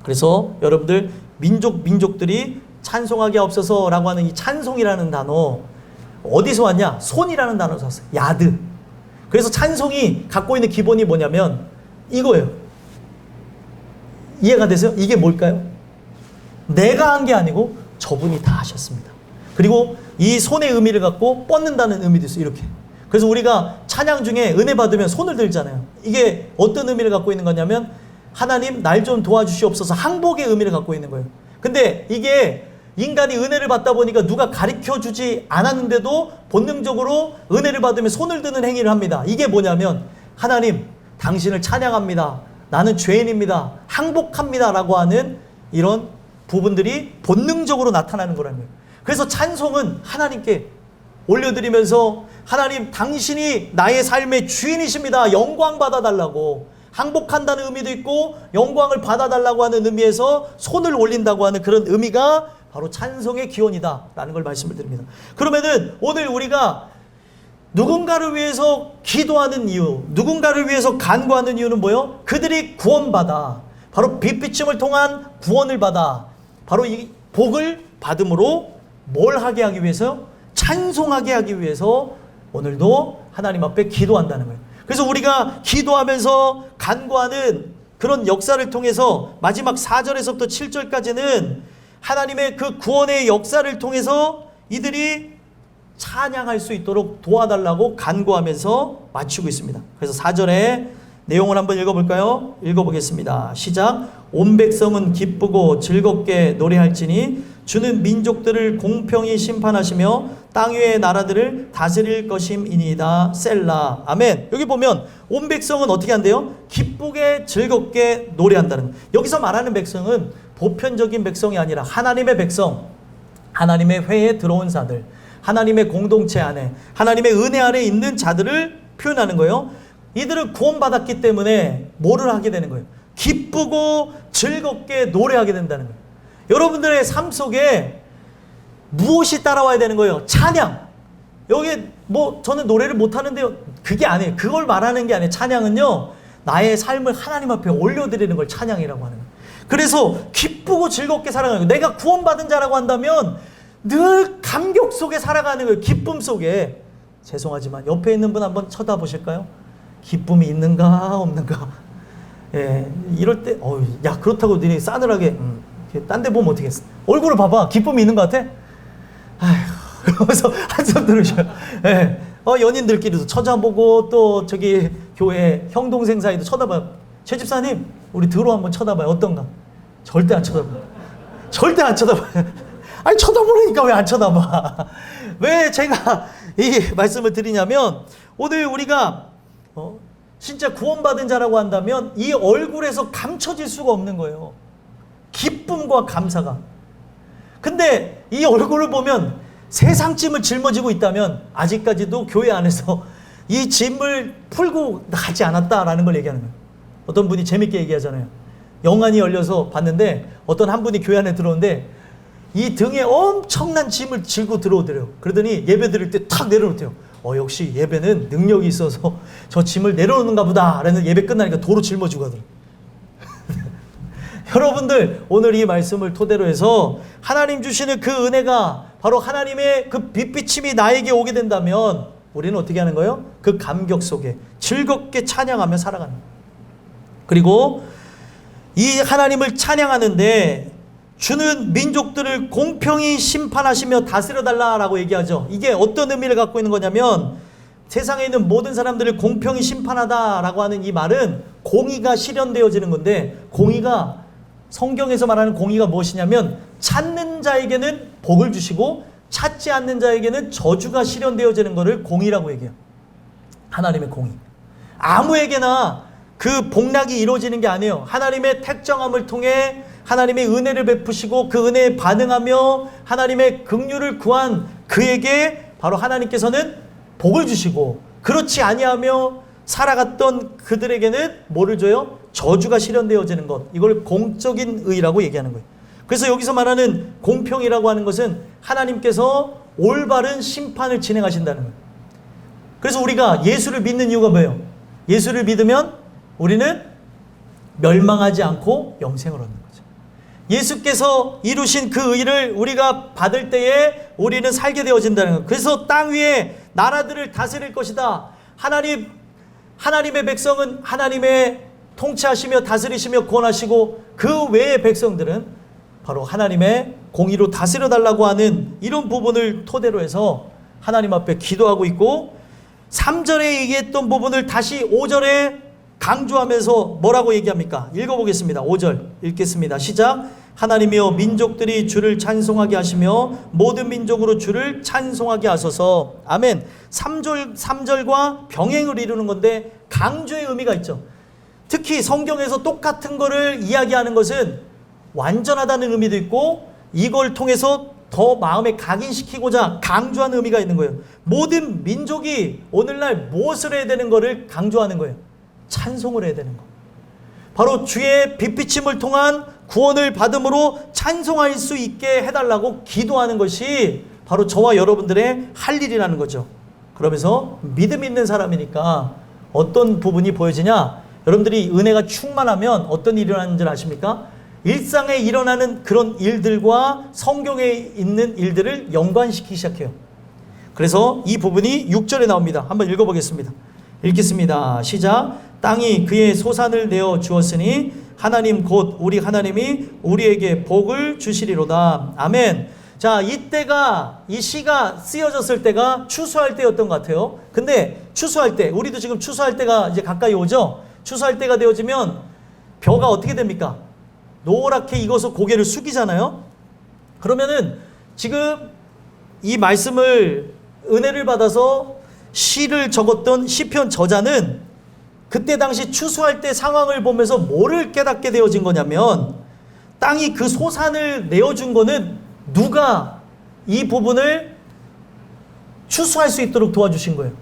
그래서 여러분들 민족들이 찬송하게 하옵소서라고 하는 이 찬송이라는 단어 어디서 왔냐? 손이라는 단어에서 왔어요. 야드. 그래서 찬송이 갖고 있는 기본이 뭐냐면 이거예요. 이해가 되세요? 이게 뭘까요? 내가 한 게 아니고 저분이 다 하셨습니다. 그리고 이 손의 의미를 갖고 뻗는다는 의미도 있어요. 이렇게. 그래서 우리가 찬양 중에 은혜 받으면 손을 들잖아요. 이게 어떤 의미를 갖고 있는 거냐면 하나님 날 좀 도와주시옵소서 항복의 의미를 갖고 있는 거예요. 근데 이게 인간이 은혜를 받다 보니까 누가 가르쳐주지 않았는데도 본능적으로 은혜를 받으면 손을 드는 행위를 합니다. 이게 뭐냐면 하나님 당신을 찬양합니다. 나는 죄인입니다. 항복합니다. 라고 하는 이런 부분들이 본능적으로 나타나는 거라는 거예요. 그래서 찬송은 하나님께 올려드리면서 하나님 당신이 나의 삶의 주인이십니다. 영광 받아달라고, 항복한다는 의미도 있고 영광을 받아달라고 하는 의미에서 손을 올린다고 하는 그런 의미가 바로 찬송의 기원이다 라는 걸 말씀을 드립니다. 그러면은 오늘 우리가 누군가를 위해서 기도하는 이유, 누군가를 위해서 간구하는 이유는 뭐예요? 그들이 구원받아, 바로 빛비침을 통한 구원을 받아, 바로 이 복을 받음으로 뭘 하게 하기 위해서? 찬송하게 하기 위해서 오늘도 하나님 앞에 기도한다는 거예요. 그래서 우리가 기도하면서 간구하는 그런 역사를 통해서 마지막 4절에서부터 7절까지는 하나님의 그 구원의 역사를 통해서 이들이 찬양할 수 있도록 도와달라고 간구하면서 마치고 있습니다. 그래서 4절에 내용을 한번 읽어볼까요? 읽어보겠습니다. 시작. 온 백성은 기쁘고 즐겁게 노래할지니 주는 민족들을 공평히 심판하시며 땅 위의 나라들을 다스릴 것임이니이다. 셀라. 아멘. 여기 보면 온 백성은 어떻게 한대요? 기쁘게 즐겁게 노래한다는. 여기서 말하는 백성은 보편적인 백성이 아니라 하나님의 백성, 하나님의 회에 들어온 자들, 하나님의 공동체 안에, 하나님의 은혜 아래 있는 자들을 표현하는 거예요. 이들은 구원받았기 때문에 뭐를 하게 되는 거예요? 기쁘고 즐겁게 노래하게 된다는 거예요. 여러분들의 삶 속에 무엇이 따라와야 되는 거예요? 찬양. 여기 뭐 저는 노래를 못하는데요. 그게 아니에요. 그걸 말하는 게 아니에요. 찬양은요, 나의 삶을 하나님 앞에 올려드리는 걸 찬양이라고 하는 거예요. 그래서 기쁘고 즐겁게 살아가는 거예요. 내가 구원받은 자라고 한다면 늘 감격 속에 살아가는 거예요. 기쁨 속에. 죄송하지만 옆에 있는 분 한번 쳐다보실까요? 기쁨이 있는가 없는가. 예, 이럴 때 야 그렇다고 너네 싸늘하게 딴 데 보면 어떻게 했어? 얼굴을 봐봐. 기쁨이 있는 것 같아? 아휴, 그러면서 한숨 들으셔요. 예, 연인들끼리도 쳐다보고 또 저기 교회 형 동생 사이도 쳐다봐요. 최 집사님 우리 들어 한번 쳐다봐요. 어떤가? 절대 안 쳐다봐요. 절대 안 쳐다봐요. 아니 쳐다보니까 왜 안 쳐다봐? 왜 제가 이 말씀을 드리냐면 오늘 우리가 진짜 구원받은 자라고 한다면 이 얼굴에서 감춰질 수가 없는 거예요. 기쁨과 감사가. 근데 이 얼굴을 보면 세상 짐을 짊어지고 있다면 아직까지도 교회 안에서 이 짐을 풀고 나가지 않았다라는 걸 얘기하는 거예요. 어떤 분이 재밌게 얘기하잖아요. 영안이 열려서 봤는데 어떤 한 분이 교회 안에 들어오는데 이 등에 엄청난 짐을 싣고 들어오더래요. 그러더니 예배 드릴 때 탁 내려놓대요. 역시 예배는 능력이 있어서 저 짐을 내려놓는가 보다 라는 예배 끝나니까 도로 짊어지고 하더라고요. 여러분들 오늘 이 말씀을 토대로 해서 하나님 주시는 그 은혜가 바로 하나님의 그 빛비침이 나에게 오게 된다면 우리는 어떻게 하는 거예요? 그 감격 속에 즐겁게 찬양하며 살아가는 거예요. 그리고 이 하나님을 찬양하는데 주는 민족들을 공평히 심판하시며 다스려달라라고 얘기하죠. 이게 어떤 의미를 갖고 있는 거냐면 세상에 있는 모든 사람들을 공평히 심판하다라고 하는 이 말은 공의가 실현되어지는 건데, 공의가 성경에서 말하는 공의가 무엇이냐면 찾는 자에게는 복을 주시고 찾지 않는 자에게는 저주가 실현되어지는 것을 공의라고 얘기해요. 하나님의 공의. 아무에게나 그 복락이 이루어지는 게 아니에요. 하나님의 택정함을 통해 하나님의 은혜를 베푸시고 그 은혜에 반응하며 하나님의 긍휼을 구한 그에게 바로 하나님께서는 복을 주시고, 그렇지 아니하며 살아갔던 그들에게는 뭐를 줘요? 저주가 실현되어지는 것. 이걸 공적인 의라고 얘기하는 거예요. 그래서 여기서 말하는 공평이라고 하는 것은 하나님께서 올바른 심판을 진행하신다는 거예요. 그래서 우리가 예수를 믿는 이유가 뭐예요? 예수를 믿으면 우리는 멸망하지 않고 영생을 얻는 거죠. 예수께서 이루신 그 의를 우리가 받을 때에 우리는 살게 되어진다는 거예요. 그래서 땅 위에 나라들을 다스릴 것이다. 하나님의 백성은 하나님의 통치하시며 다스리시며 구원하시고, 그 외의 백성들은 바로 하나님의 공의로 다스려 달라고 하는 이런 부분을 토대로 해서 하나님 앞에 기도하고 있고, 3절에 얘기했던 부분을 다시 5절에 강조하면서 뭐라고 얘기합니까? 읽어보겠습니다. 5절 읽겠습니다. 시작. 하나님이여 민족들이 주를 찬송하게 하시며 모든 민족으로 주를 찬송하게 하소서. 아멘. 3절과 병행을 이루는 건데 강조의 의미가 있죠. 특히 성경에서 똑같은 거를 이야기하는 것은 완전하다는 의미도 있고 이걸 통해서 더 마음에 각인시키고자 강조하는 의미가 있는 거예요. 모든 민족이 오늘날 무엇을 해야 되는 거를 강조하는 거예요. 찬송을 해야 되는 거. 바로 주의 빛비침을 통한 구원을 받음으로 찬송할 수 있게 해달라고 기도하는 것이 바로 저와 여러분들의 할 일이라는 거죠. 그러면서 믿음 있는 사람이니까 어떤 부분이 보여지냐? 여러분들이 은혜가 충만하면 어떤 일이 일어나는 줄 아십니까? 일상에 일어나는 그런 일들과 성경에 있는 일들을 연관시키기 시작해요. 그래서 이 부분이 6절에 나옵니다. 한번 읽어보겠습니다. 읽겠습니다. 시작. 땅이 그의 소산을 내어 주었으니 하나님 곧 우리 하나님이 우리에게 복을 주시리로다. 아멘. 자, 이때가, 이 시가 쓰여졌을 때가 추수할 때였던 것 같아요. 근데 추수할 때, 우리도 지금 추수할 때가 이제 가까이 오죠? 추수할 때가 되어지면 벼가 어떻게 됩니까? 노랗게 익어서 고개를 숙이잖아요. 그러면은 지금 이 말씀을 은혜를 받아서 시를 적었던 시편 저자는 그때 당시 추수할 때 상황을 보면서 뭐를 깨닫게 되어진 거냐면 땅이 그 소산을 내어준 거는 누가 이 부분을 추수할 수 있도록 도와주신 거예요.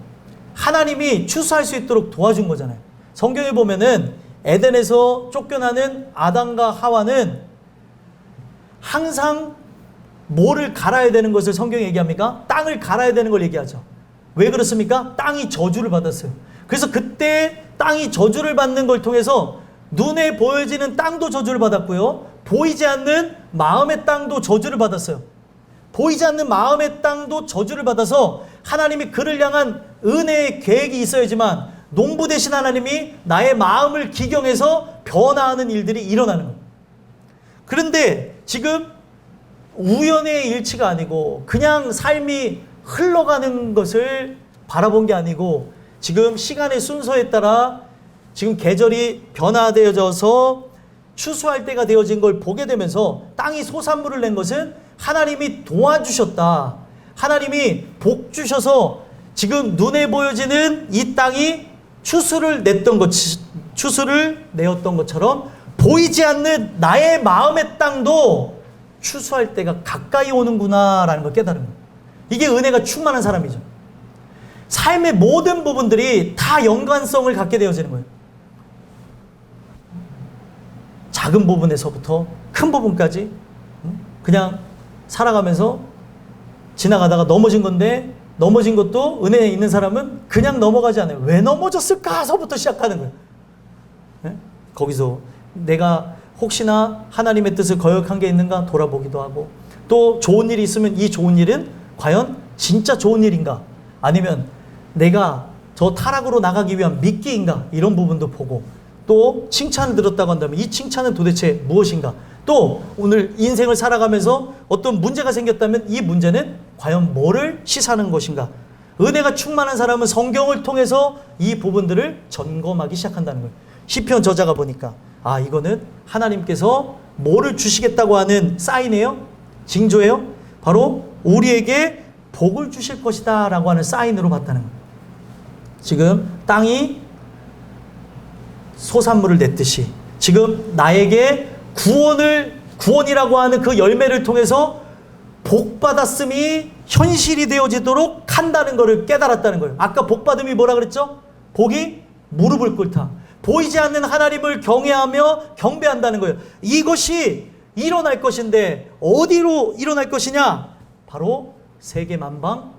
하나님이 추수할 수 있도록 도와준 거잖아요. 성경에 보면은 에덴에서 쫓겨나는 아담과 하와는 항상 뭐를 갈아야 되는 것을 성경이 얘기합니까? 땅을 갈아야 되는 걸 얘기하죠. 왜 그렇습니까? 땅이 저주를 받았어요. 그래서 그때 땅이 저주를 받는 걸 통해서 눈에 보여지는 땅도 저주를 받았고요. 보이지 않는 마음의 땅도 저주를 받았어요. 보이지 않는 마음의 땅도 저주를 받아서 하나님이 그를 향한 은혜의 계획이 있어야지만 농부 되신 하나님이 나의 마음을 기경해서 변화하는 일들이 일어나는 거예요. 그런데 지금 우연의 일치가 아니고 그냥 삶이 흘러가는 것을 바라본 게 아니고 지금 시간의 순서에 따라 지금 계절이 변화되어져서 추수할 때가 되어진 걸 보게 되면서 땅이 소산물을 낸 것은 하나님이 도와주셨다. 하나님이 복 주셔서 지금 눈에 보여지는 이 땅이 추수를 내었던 것처럼 보이지 않는 나의 마음의 땅도 추수할 때가 가까이 오는구나라는 걸 깨달은 거예요. 이게 은혜가 충만한 사람이죠. 삶의 모든 부분들이 다 연관성을 갖게 되어지는 거예요. 작은 부분에서부터 큰 부분까지 그냥 살아가면서 지나가다가 넘어진 건데 넘어진 것도 은혜에 있는 사람은 그냥 넘어가지 않아요. 왜 넘어졌을까서부터 시작하는 거예요. 네? 거기서 내가 혹시나 하나님의 뜻을 거역한 게 있는가 돌아보기도 하고 또 좋은 일이 있으면 이 좋은 일은 과연 진짜 좋은 일인가 아니면 내가 저 타락으로 나가기 위한 미끼인가 이런 부분도 보고 또 칭찬을 들었다고 한다면 이 칭찬은 도대체 무엇인가 또 오늘 인생을 살아가면서 어떤 문제가 생겼다면 이 문제는 과연 뭐를 시사하는 것인가. 은혜가 충만한 사람은 성경을 통해서 이 부분들을 점검하기 시작한다는 거예요. 시편 저자가 보니까 아 이거는 하나님께서 뭐를 주시겠다고 하는 사인이에요? 징조예요? 바로 우리에게 복을 주실 것이다 라고 하는 사인으로 봤다는 거예요. 지금 땅이 소산물을 냈듯이 지금 나에게 구원이라고 하는 그 열매를 통해서 복받았음이 현실이 되어지도록 한다는 것을 깨달았다는 거예요. 아까 복받음이 뭐라 그랬죠? 복이 무릎을 꿇다. 보이지 않는 하나님을 경외하며 경배한다는 거예요. 이것이 일어날 것인데 어디로 일어날 것이냐? 바로 세계 만방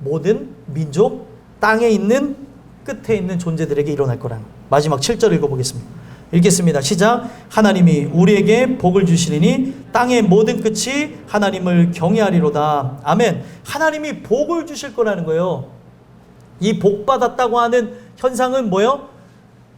모든 민족 땅에 있는 끝에 있는 존재들에게 일어날 거라는 거예요. 마지막 7절 읽어보겠습니다. 읽겠습니다. 시작. 하나님이 우리에게 복을 주시리니 땅의 모든 끝이 하나님을 경외하리로다. 아멘. 하나님이 복을 주실 거라는 거예요. 이 복 받았다고 하는 현상은 뭐예요?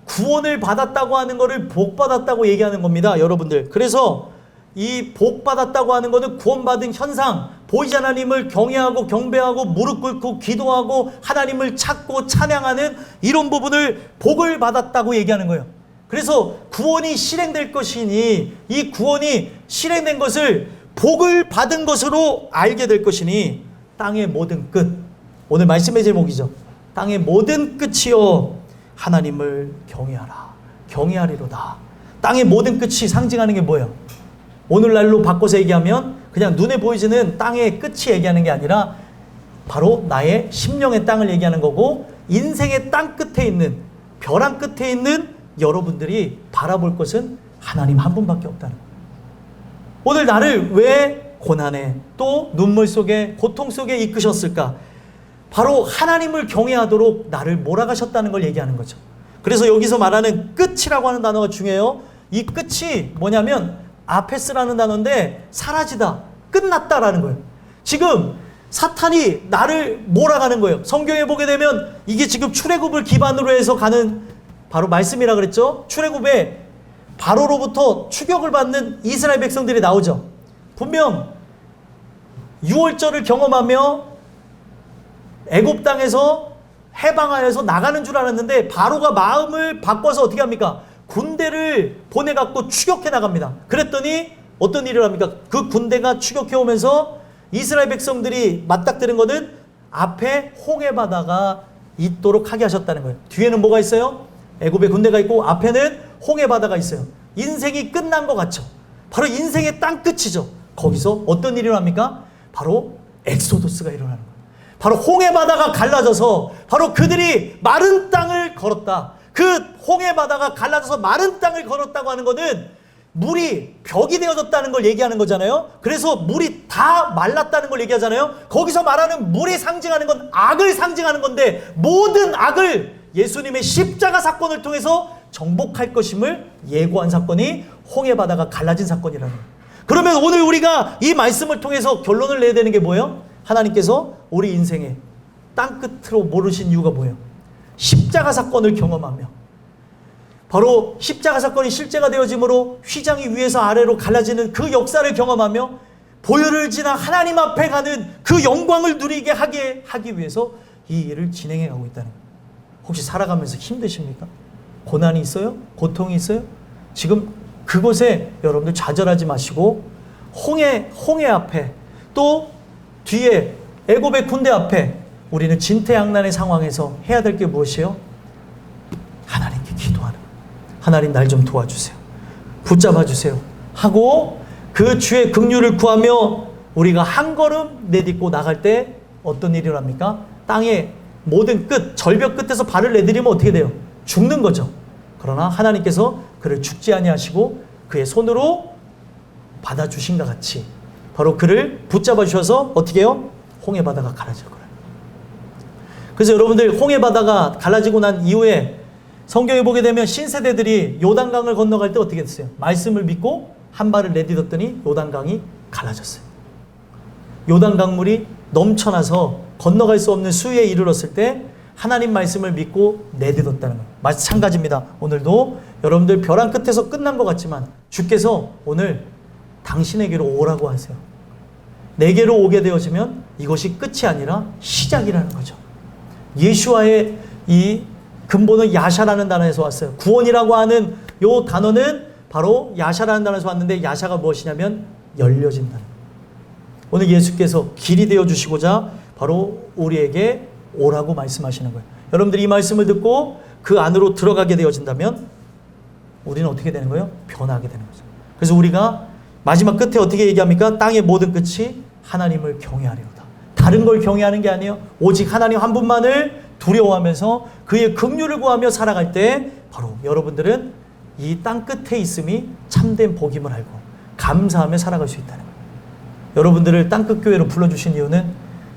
구원을 받았다고 하는 것을 복 받았다고 얘기하는 겁니다. 여러분들. 그래서 이 복 받았다고 하는 것은 구원받은 현상, 보이지 않는 하나님을 경외하고 경배하고 무릎 꿇고 기도하고 하나님을 찾고 찬양하는 이런 부분을 복을 받았다고 얘기하는 거예요. 그래서 구원이 실행될 것이니 이 구원이 실행된 것을 복을 받은 것으로 알게 될 것이니 땅의 모든 끝, 오늘 말씀의 제목이죠. 땅의 모든 끝이요 하나님을 경외하라. 경외하리로다. 땅의 모든 끝이 상징하는 게 뭐예요? 오늘날로 바꿔서 얘기하면 그냥 눈에 보이지는 땅의 끝이 얘기하는 게 아니라 바로 나의 심령의 땅을 얘기하는 거고, 인생의 땅 끝에 있는, 벼랑 끝에 있는 여러분들이 바라볼 것은 하나님 한 분밖에 없다는 거예요. 오늘 나를 왜 고난에 또 눈물 속에 고통 속에 이끄셨을까? 바로 하나님을 경외하도록 나를 몰아가셨다는 걸 얘기하는 거죠. 그래서 여기서 말하는 끝이라고 하는 단어가 중요해요. 이 끝이 뭐냐면 아페스라는 단어인데 사라지다, 끝났다라는 거예요. 지금 사탄이 나를 몰아가는 거예요. 성경에 보게 되면 이게 지금 출애굽을 기반으로 해서 가는 바로 말씀이라 그랬죠. 출애굽에 바로로부터 추격을 받는 이스라엘 백성들이 나오죠. 분명 6월절을 경험하며 애굽 땅에서 해방하여서 나가는 줄 알았는데 바로가 마음을 바꿔서 어떻게 합니까? 군대를 보내갖고 추격해 나갑니다. 그랬더니 어떤 일을 합니까? 그 군대가 추격해 오면서 이스라엘 백성들이 맞닥뜨린 것은 앞에 홍해 바다가 있도록 하게 하셨다는 거예요. 뒤에는 뭐가 있어요? 애굽의 군대가 있고 앞에는 홍해 바다가 있어요. 인생이 끝난 것 같죠. 바로 인생의 땅 끝이죠. 거기서 어떤 일이 일어납니까? 바로 엑소도스가 일어나는 거예요. 바로 홍해 바다가 갈라져서 바로 그들이 마른 땅을 걸었다. 그 홍해 바다가 갈라져서 마른 땅을 걸었다고 하는 것은 물이 벽이 되어졌다는 걸 얘기하는 거잖아요. 그래서 물이 다 말랐다는 걸 얘기하잖아요. 거기서 말하는 물이 상징하는 건 악을 상징하는 건데, 모든 악을 예수님의 십자가 사건을 통해서 정복할 것임을 예고한 사건이 홍해 바다가 갈라진 사건이라는 거예요. 그러면 오늘 우리가 이 말씀을 통해서 결론을 내야 되는 게 뭐예요? 하나님께서 우리 인생에 땅 끝으로 모르신 이유가 뭐예요? 십자가 사건을 경험하며, 바로 십자가 사건이 실제가 되어짐으로 휘장이 위에서 아래로 갈라지는 그 역사를 경험하며 보혈을 지나 하나님 앞에 가는 그 영광을 누리게 하기 위해서 이 일을 진행해 가고 있다는 거예요. 혹시 살아가면서 힘드십니까? 고난이 있어요? 고통이 있어요? 지금 그곳에 여러분들 좌절하지 마시고 홍해 앞에 또 뒤에 애굽의 군대 앞에 우리는 진퇴양난의 상황에서 해야 될 게 무엇이에요? 하나님께 기도하는 거예요. 하나님 날 좀 도와주세요. 붙잡아 주세요. 하고 그 주의 긍휼을 구하며 우리가 한 걸음 내딛고 나갈 때 어떤 일이 일어납니까? 땅의 모든 끝, 절벽 끝에서 발을 내디디면 어떻게 돼요? 죽는 거죠. 그러나 하나님께서 그를 죽지 아니하시고 그의 손으로 받아주신과 같이 바로 그를 붙잡아 주셔서 어떻게 해요? 홍해 바다가 갈라질 거예요. 그래서 여러분들 홍해 바다가 갈라지고 난 이후에 성경에 보게 되면 신세대들이 요단강을 건너갈 때 어떻게 됐어요? 말씀을 믿고 한 발을 내딛었더니 요단강이 갈라졌어요. 요단강물이 넘쳐나서 건너갈 수 없는 수위에 이르렀을 때 하나님 말씀을 믿고 내딛었다는 거예요. 마찬가지입니다. 오늘도 여러분들 벼랑 끝에서 끝난 것 같지만 주께서 오늘 당신에게로 오라고 하세요. 내게로 오게 되어지면 이것이 끝이 아니라 시작이라는 거죠. 예수와의 이 근본은 야샤라는 단어에서 왔어요. 구원이라고 하는 이 단어는 바로 야샤라는 단어에서 왔는데, 야샤가 무엇이냐면 열려진다는 거예요. 오늘 예수께서 길이 되어주시고자 바로 우리에게 오라고 말씀하시는 거예요. 여러분들이 이 말씀을 듣고 그 안으로 들어가게 되어진다면 우리는 어떻게 되는 거예요? 변하게 되는 거죠. 그래서 우리가 마지막 끝에 어떻게 얘기합니까? 땅의 모든 끝이 하나님을 경외하리로다. 다른 걸 경외하는 게 아니에요. 오직 하나님 한 분만을 두려워하면서 그의 긍휼을 구하며 살아갈 때 바로 여러분들은 이 땅 끝에 있음이 참된 복임을 알고 감사하며 살아갈 수 있다는 거예요. 여러분들을 땅끝교회로 불러주신 이유는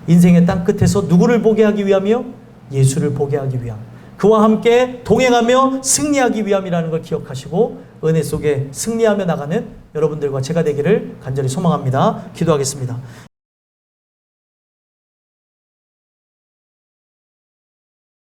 인생의 땅 끝에서 누구를 보게 하기 위함이요? 예수를 보게 하기 위함. 그와 함께 동행하며 승리하기 위함이라는 걸 기억하시고 은혜 속에 승리하며 나가는 여러분들과 제가 되기를 간절히 소망합니다. 기도하겠습니다.